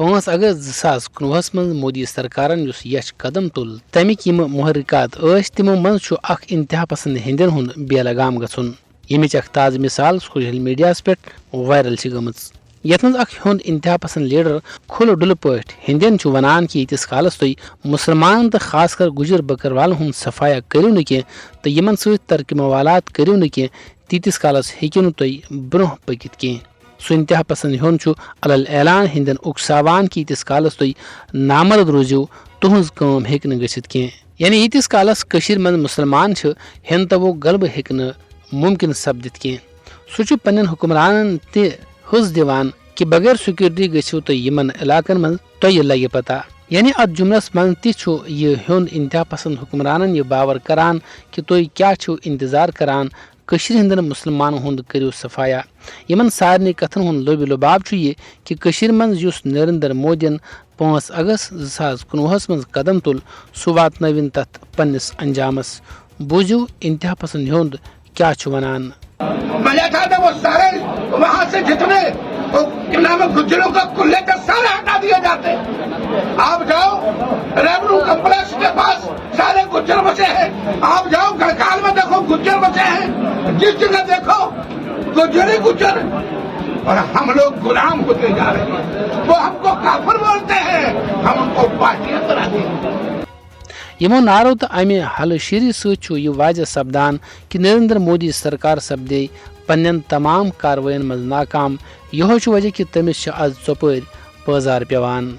5 اگست 2019 من مودی سرکارن یس یچ قدم تل تمک یم محرکات تمو من اخ انتہا پسند ہندین ہند بے لگام گھن یمچ اخ تازہ مثال سوشل میڈیا پہ وائرل گمت یت من اخ ہند انتہا پسند لیڈر کھل ڈل پہ ہندین ونان کہ یتس کالس تھی مسلمان تو خاص کر گجر بکروال ہند صفایا کرو نا تو یمن ست ترک موالات کرو نا تیتس کالس ہیکو نا تھی برہ پکت کی سو انتہا پسند ہند علل اعلان ہندین اکساوان کہ یتس کالس تھی نامرد روزو تہذ کام ہیک نہ گژھت کی یعنی یتس کالس کشیر من مسلمان ہند تو غلبہ ہیک نہ ممکن سپدت کی سہ پنن حکمرانن تہ حس دیوان کہ بغیر سیکورٹی گژھو تو یمن علاقن من تہ لگہ پتہ یعنی ات جملس من تہ یہ ہند انتہا پسند حکمرانن یہ باور کران کہ تھی کیا انتظار کران کشیر ہندن مسلمان ہند کرو صفایا یمن سارے کتن ہند لب لباب یہ کہ کشیر من یس نریندر مودین 5 اگست 2019 من قدم تل سہ واتن تت پنس انجامس بوزو انتہا پسند ہند کیا ونان وہ سارے وہاں سے جتنے گجروں کا کلے کا سارے ہٹا دیے جاتے آپ جاؤ ریونیو کمپلیکس کے پاس سارے گجر بچے ہیں آپ جاؤ گڑکال میں دیکھو گجر بچے ہیں جس جگہ دیکھو گجر ہی گجر اور ہم لوگ غلام ہوتے جا رہے ہیں وہ ہم کو کافر بولتے ہیں ہم ان کو پارٹیاں کراتے ہیں یمو نارو تو امہ حل شیری ست یہ واضح سپدان کہ نریندر مودی سرکار سپدے پنن تمام کاروائین مز ناکام یہ وجہ کہ تمس آز ژوپر پٲزار پیوان